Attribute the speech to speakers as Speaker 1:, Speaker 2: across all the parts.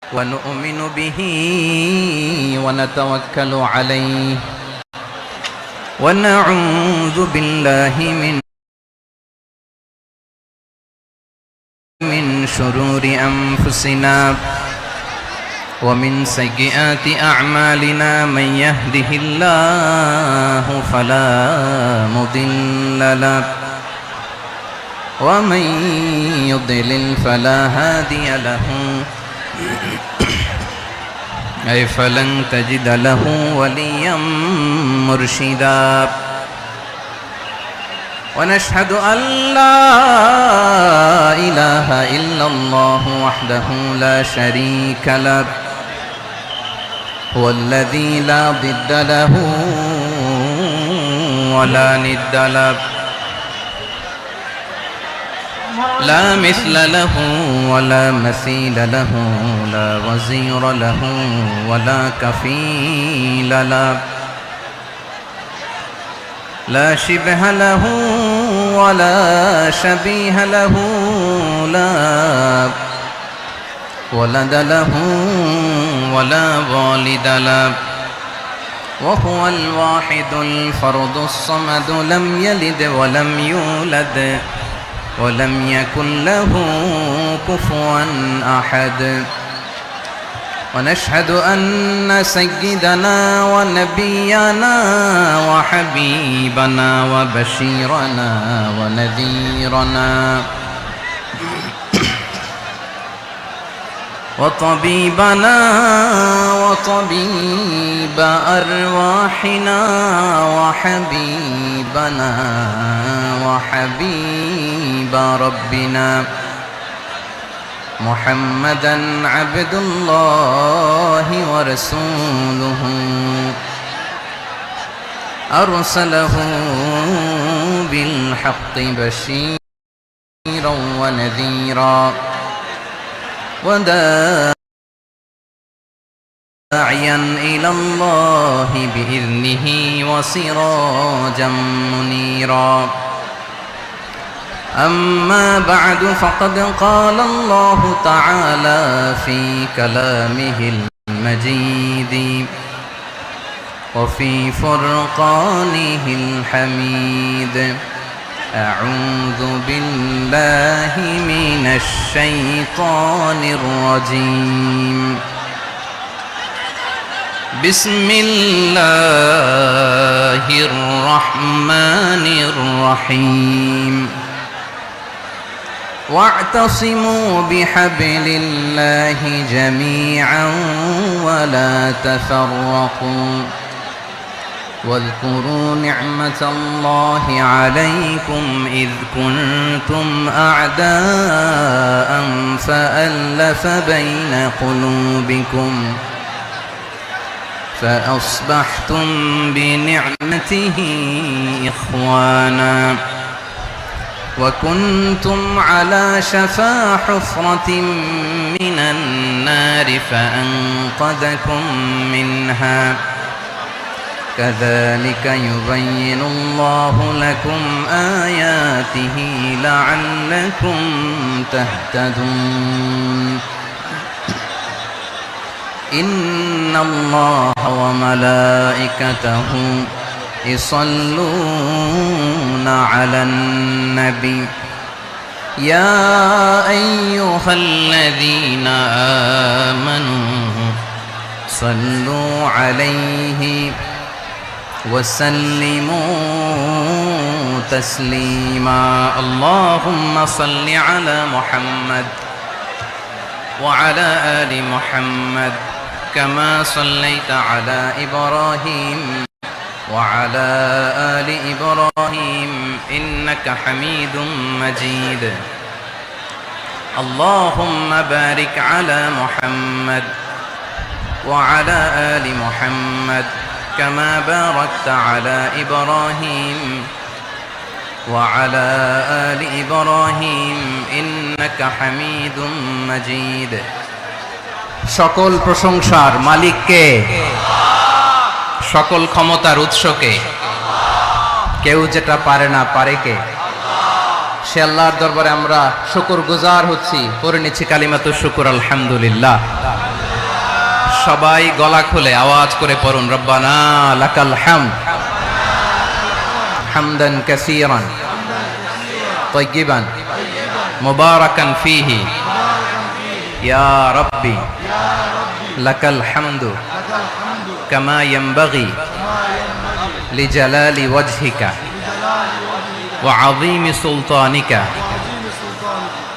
Speaker 1: ونؤمن به ونتوكل عليه ونعوذ بالله من شرور أنفسنا ومن سيئات أعمالنا من يهده الله فلا مضل له ومن يضلل فلا هادي له أي فلن تجد له وليا مرشدا ونشهد أن لا إله إلا الله وحده لا شريك له هو الذي لا ضد له ولا ند له لا مثل له ولا مثيل له لا وزير له ولا كفيل له لا شبه له ولا شبيه له لا ولد له ولا والد له وهو الواحد الفرد الصمد لم يلد ولم يولد ولم يكن له كفوا أحد ونشهد أن سيدنا ونبينا وحبيبنا وبشيرنا ونذيرنا وطبيبنا وطبيب أرواحنا وحبيبنا وحبيب ربنا محمدا عبد الله ورسوله أرسله بالحق بشيرا ونذيرا وداعيا إلى الله بإذنه وسراجا منيرا أما بعد فقد قال الله تعالى في كلامه المجيد وفي فرقانه الحميد أعوذ بالله من الشيطان الرجيم بسم الله الرحمن الرحيم واعتصموا بحبل الله جميعا ولا تفرقوا واذكروا نعمة الله عليكم إذ كنتم أعداء فألف بين قلوبكم فأصبحتم بنعمته إخوانا وكنتم على شفا حفرة من النار فأنقذكم منها كذلك يبين الله لكم آياته لعلكم تهتدون إن الله وملائكته يصلون على النبي يا أيها الذين آمنوا صلوا عليه وسلموا تسليما اللهم صل على محمد وعلى آل محمد كما صليت على إبراهيم وعلى آل إبراهيم إنك حميد مجيد اللهم بارك على محمد وعلى آل محمد كما باركت على إبراهيم وعلى آل إبراهيم إنك حميد مجيد সকল প্রশংসার মালিক কে? সকল ক্ষমতার উৎস কে? কেউ যেটা পারে না পারে কে? সে আল্লাহর দরবারে আমরা শুকরগুজার হচ্ছি, পড়ে নিচ্ছি কালিমাতুশ শুকর আলহামদুলিল্লাহ। সবাই গলা খুলে আওয়াজ করে পড়ুন, রব্বানা লাকাল হামদ হামদান কাসীরান তাইয়িবান মুবারাকান ফীহি ইয়া রাব্বি লাকাল হামদু কামা ইয়ানবাগি লিজালালি ওয়াজহিকা ওয়া আযীমি সুলতানিকা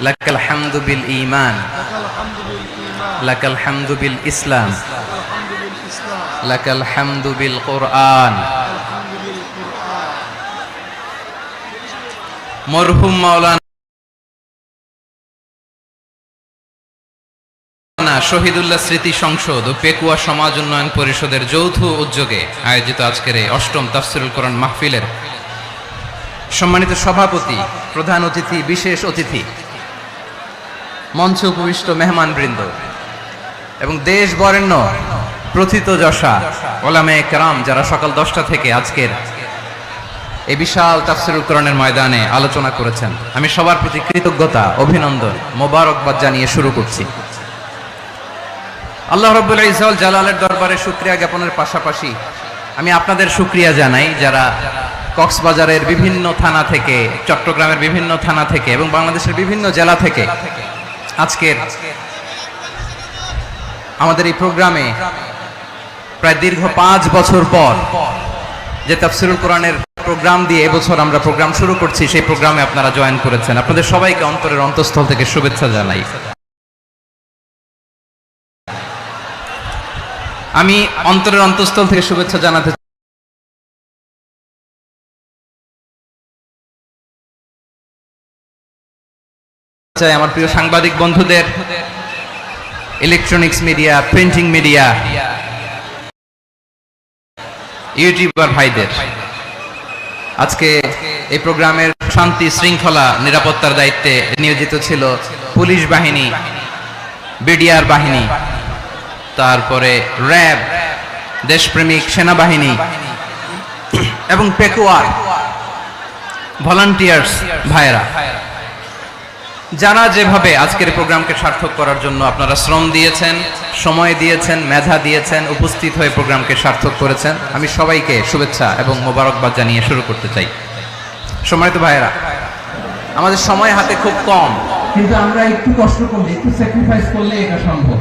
Speaker 1: লাকাল হামদু বিল ঈমান লাকাল হামদু বিল ইসলাম লাকাল হামদু বিল কুরআন। মরহুম মাওলানা শহীদুল্লাহ স্মৃতি সংসদ ও পেকুয়া সমাজ উন্নয়ন পরিষদের যৌথ উদ্যোগে আয়োজিত আজকের এই অষ্টম তাফসীরুল কোরআন মাহফিলের সম্মানিত সভাপতি, প্রধান অতিথি, বিশেষ অতিথি, মঞ্চে উপবিষ্ট মেহমানবৃন্দ এবং দেশ বরেণ্য প্রথিতযশা ওলামায়ে কেরাম যারা সকাল 10টা থেকে আজকের এই বিশাল তাফসীরুল কোরআনের ময়দানে আলোচনা করেছেন, আমি সবার প্রতি কৃতজ্ঞতা, অভিনন্দন, মোবারকবাদ জানিয়ে শুরু করছি। আল্লাহ রাব্বুল ইজ্জত ওয়াল জালালের দরবারে শুকরিয়া জ্ঞাপনের পাশাপাশি আমি আপনাদের শুকরিয়া জানাই যারা কক্সবাজারের বিভিন্ন থানা থেকে, চট্টগ্রামের বিভিন্ন থানা থেকে এবং বাংলাদেশের বিভিন্ন জেলা থেকে আজকের আমাদের এই প্রোগ্রামে প্রায় দীর্ঘ 5 বছর পর যে তাফসীরুল কোরআনের প্রোগ্রাম দিয়ে এবছর আমরা প্রোগ্রাম শুরু করছি, সেই প্রোগ্রামে আপনারা জয়েন করেছেন। আপনাদের সবাইকে অন্তরের অন্তঃস্থল থেকে শুভেচ্ছা জানাই। আমি অন্তরের অন্তঃস্থল থেকে শুভেচ্ছা জানাতে চাই আমার প্রিয় সাংবাদিক বন্ধুদের, electronics media, printing media, YouTuber ভাইদের। আজকে এই প্রোগ্রামের শান্তি শৃঙ্খলা নিরাপত্তার দায়িত্বে নিয়োজিত ছিল পুলিশ বাহিনী, বিডিআর বাহিনী, তারপরে র্যাব, দেশপ্রেমিক সেনাবাহিনী এবং পেকুয়ার ভলান্টিয়ার্স ভাইরা, যারা যেভাবে আজকের প্রোগ্রামকে সার্থক করার জন্য আপনারা শ্রম দিয়েছেন, সময় দিয়েছেন, মেধা দিয়েছেন, উপস্থিত হয়ে প্রোগ্রামকে সার্থক করেছেন, আমি সবাইকে শুভেচ্ছা এবং মোবারকবাদ জানিয়ে শুরু করতে চাই। সম্মানিত ভাইয়েরা, আমাদের সময় হাতে খুব কম, কিন্তু আমরা একটু কষ্ট করলে, একটু স্যাক্রিফাইস করলে এটা সম্ভব।